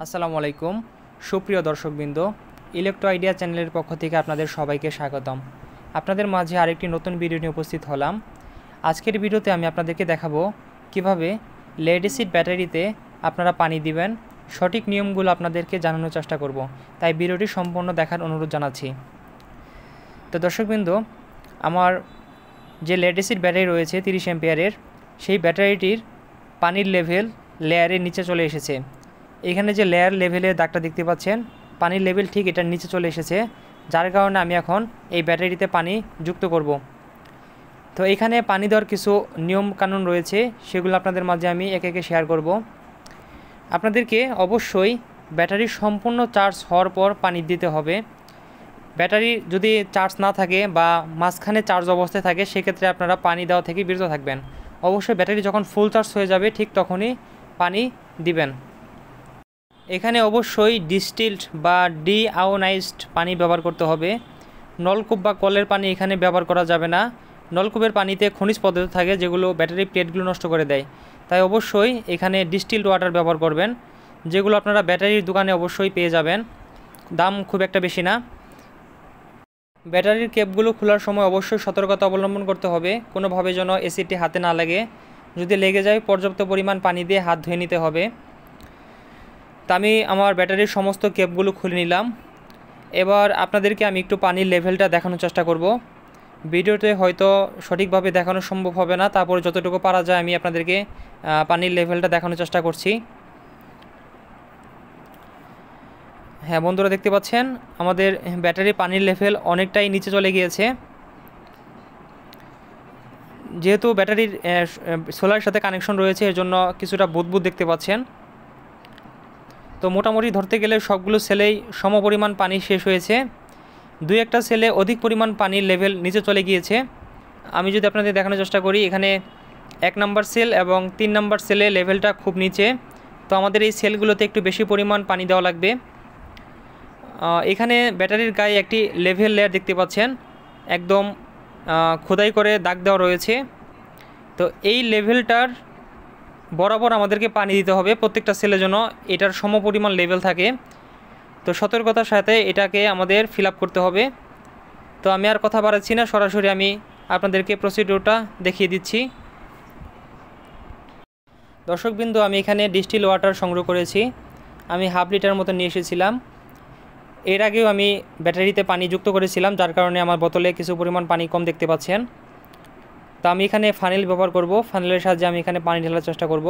আসসালামু আলাইকুম সুপ্রিয় দর্শকবৃন্দ, ইলেকট্রো আইডিয়া চ্যানেলের পক্ষ থেকে আপনাদের সবাইকে স্বাগতম। আপনাদের মাঝে আরেকটি নতুন ভিডিও নিয়ে উপস্থিত হলাম। আজকের ভিডিওতে আমি আপনাদেরকে দেখাবো কিভাবে লেড অ্যাসিড ব্যাটারিতে আপনারা পানি দিবেন। সঠিক নিয়মগুলো আপনাদেরকে জানানোর চেষ্টা করব, তাই ভিডিওটি সম্পূর্ণ দেখার অনুরোধ জানাচ্ছি। তো দর্শকবৃন্দ, আমার যে লেড অ্যাসিড ব্যাটারি রয়েছে 30 অ্যাম্পিয়ারের, সেই ব্যাটারিটির পানির লেভেল লেয়ারের নিচে চলে এসেছে। এখানে যে লেয়ার লেভেলের দাগটা দেখতে পাচ্ছেন, পানির লেভেল ঠিক এটার নিচে চলে এসেছে, যার কারণে আমি এখন এই ব্যাটারিতে পানি যুক্ত করব। তো এখানে পানি দেওয়ার কিছু নিয়ম কানুন রয়েছে, সেগুলো আপনাদের মাঝে আমি একে একে শেয়ার করব। আপনাদেরকে অবশ্যই ব্যাটারি সম্পূর্ণ চার্জ হওয়ার পর পানি দিতে হবে। ব্যাটারি যদি চার্জ না থাকে বা মাঝখানে চার্জ অবস্থায় থাকে, সেক্ষেত্রে আপনারা পানি দেওয়া থেকে বিরত থাকবেন। অবশ্যই ব্যাটারি যখন ফুল চার্জ হয়ে যাবে ঠিক তখনই পানি দিবেন। এখানে অবশ্যই ডিস্টিলড বা ডিআয়োনাইজড পানি ব্যবহার করতে হবে। নলকূপ বা কলের পানি এখানে ব্যবহার করা যাবে না। নলকূপের পানিতে খনিজ পদার্থ থাকে, যেগুলো ব্যাটারির প্লেটগুলো নষ্ট করে দেয়। তাই অবশ্যই এখানে ডিস্টিলড ওয়াটার ব্যবহার করবেন, যেগুলো আপনারা ব্যাটারির দোকানে অবশ্যই পেয়ে যাবেন। দাম খুব একটা বেশি না। ব্যাটারির কেপগুলো খোলার সময় অবশ্যই সতর্কতা অবলম্বন করতে হবে, কোনোভাবে যেন অ্যাসিডটি হাতে না লাগে। যদি লেগে যায় পর্যাপ্ত পরিমাণ পানি দিয়ে হাত ধুয়ে নিতে হবে। তা আমি আমার ব্যাটারির সমস্ত কেপগুলো খুলে নিলাম। এবার আপনাদেরকে আমি একটু পানির লেভেলটা দেখানোর চেষ্টা করব। ভিডিওতে হয়তো সঠিকভাবে দেখানো সম্ভব হবে না, তারপরে যতটুকু পারা যায় আমি আপনাদেরকে পানির লেভেলটা দেখানোর চেষ্টা করছি। হ্যাঁ বন্ধুরা, দেখতে পাচ্ছেন আমাদের ব্যাটারির পানির লেভেল অনেকটাই নিচে চলে গিয়েছে। যেহেতু ব্যাটারির সোলারের সাথে কানেকশন রয়েছে, এর জন্য কিছুটা বুদবুদ দেখতে পাচ্ছেন। তো মোটামুটি ধরতে গেলে সবগুলো সেলেই সমপরিমাণ পানি শেষ হয়েছে। দুই একটা সেলে অধিক পরিমাণ পানির লেভেল নিচে চলে গিয়েছে। আমি যদি আপনাদের দেখানোর চেষ্টা করি, এখানে 1 নম্বর সেল এবং 3 নম্বর সেলে লেভেলটা খুব নিচে। তো আমাদের এই সেলগুলোতে একটু বেশি পরিমাণ পানি দেওয়া লাগবে। এখানে ব্যাটারির গায়ে একটি লেভেল লেয়ার দেখতে পাচ্ছেন, একদম খোদাই করে দাগ দেওয়া রয়েছে। তো এই লেভেলটার বরাবর আমাদেরকে পানি দিতে হবে প্রত্যেকটা সেলের জন্য, এটার সমপরিমাণ লেভেল থাকে। তো সতর্কতার সাথে এটাকে আমাদের ফিল আপ করতে হবে। তো আমি আর কথা বাড়াচ্ছি না, সরাসরি আমি আপনাদেরকে প্রসিডিউরটা দেখিয়ে দিচ্ছি। দর্শকবৃন্দ, আমি এখানে ডিস্টিল ওয়াটার সংগ্রহ করেছি। আমি হাফ লিটার মতো নিয়ে এসেছিলাম। এর আগেও আমি ব্যাটারিতে পানি যুক্ত করেছিলাম, যার কারণে আমার বোতলে কিছু পরিমাণ পানি কম দেখতে পাচ্ছেন। তো আমি এখানে ফানেল ব্যবহার করব। ফানেলের সাহায্যে আমি এখানে পানি ঢালার চেষ্টা করব।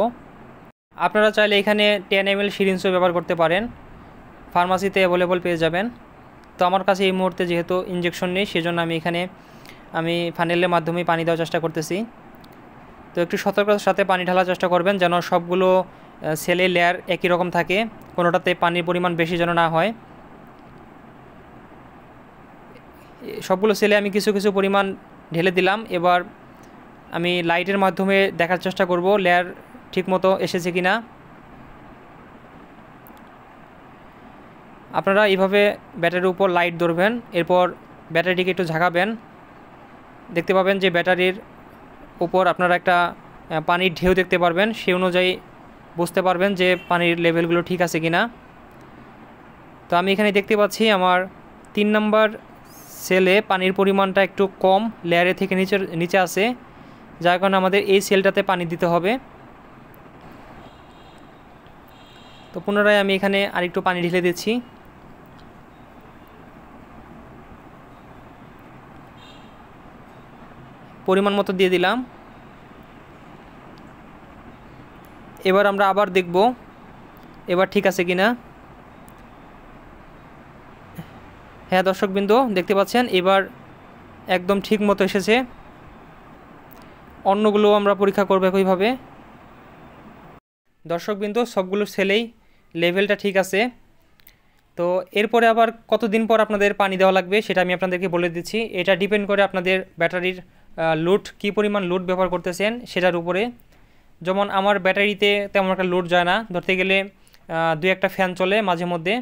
আপনারা চাইলে এখানে 10 ml সিরিঞ্জও ব্যবহার করতে পারেন, ফার্মাসিতে অ্যাভেলেবল পেয়ে যাবেন। তো আমার কাছে এই মুহূর্তে যেহেতু ইনজেকশন নেই, সেজন্য আমি ফানেলের মাধ্যমেই পানি দেওয়ার চেষ্টা করতেছি। তো একটু সতর্কতার সাথে পানি ঢালার চেষ্টা করবেন, যেন সবগুলো সেলের লেয়ার একই রকম থাকে, কোনোটাতে পানির পরিমাণ বেশি যেন না হয়। সবগুলো সেলে আমি কিছু কিছু পরিমাণ ঢেলে দিলাম। এবার আমি লাইটের মাধ্যমে দেখার চেষ্টা করব লেয়ার ঠিকমতো এসেছে কিনা। আপনারা এইভাবে ব্যাটারির উপর লাইট ধরবেন, এরপর ব্যাটারিটিকে একটু ঝাঁকাবেন। দেখতে পাবেন যে ব্যাটারির উপর আপনারা একটা পানির ঢেউ দেখতে পারবেন, সেই অনুযায়ী বুঝতে পারবেন যে পানির লেভেলগুলো ঠিক আছে কিনা। তো আমি এখানে দেখতে পাচ্ছি আমার 3 নম্বর সেলে পানির পরিমাণটা একটু কম, লেয়ারের থেকে নিচে আছে, যার কারণে আমাদের এই সেলটাতে পানি দিতে হবে। তো পুনরায় আমি এখানে আরেকটু পানি ঢেলে দিচ্ছি। পরিমাণ মতো দিয়ে দিলাম। এবার আমরা আবার দেখব এবার ঠিক আছে কিনা। হ্যাঁ দর্শকবৃন্দ, দেখতে পাচ্ছেন এবার একদম ঠিক মতো এসেছে। অন্যগুলো আমরা পরীক্ষা করব একইভাবে। দর্শকবৃন্দ, সবগুলো সেলেই লেভেলটা ঠিক আছে। তো এরপরে আবার কতদিন পর আপনাদের পানি দেওয়া লাগবে সেটা আমি আপনাদেরকে বলে দিচ্ছি। এটা ডিপেন্ড করে আপনাদের ব্যাটারির লোড, কী পরিমাণ লোড ব্যবহার করতেছেন সেটার উপরে। যেমন আমার ব্যাটারিতে তেমন একটা লোড যায় না, ধরতে গেলে 2-1টা ফ্যান চলে মাঝে মধ্যে।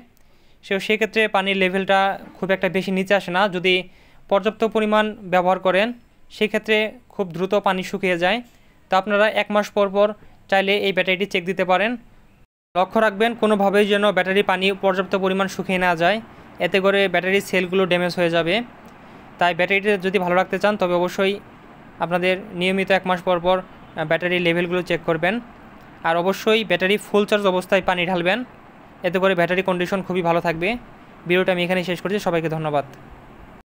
সেক্ষেত্রে পানির লেভেলটা খুব একটা বেশি নিচে আসে না। যদি পর্যাপ্ত পরিমাণ ব্যবহার করেন, সেক্ষেত্রে খুব দ্রুত পানি শুকিয়ে যায়। তো আপনারা 1 মাস পর পর চাইলে এই ব্যাটারিটি চেক দিতে পারেন। লক্ষ্য রাখবেন কোনোভাবেই যেন ব্যাটারি পানি পর্যাপ্ত পরিমাণ শুকিয়ে না যায়, এতে করে ব্যাটারির সেলগুলো ড্যামেজ হয়ে যাবে। তাই ব্যাটারিটা যদি ভালো রাখতে চান তবে অবশ্যই আপনাদের নিয়মিত 1 মাস পর পর ব্যাটারির লেভেলগুলো চেক করবেন। আর অবশ্যই ব্যাটারি ফুল চার্জ অবস্থায় পানি ঢালবেন, এতে করে ব্যাটারি কন্ডিশন খুবই ভালো থাকবে। ভিডিওটা আমি এখানে শেষ করছি। সবাইকে ধন্যবাদ।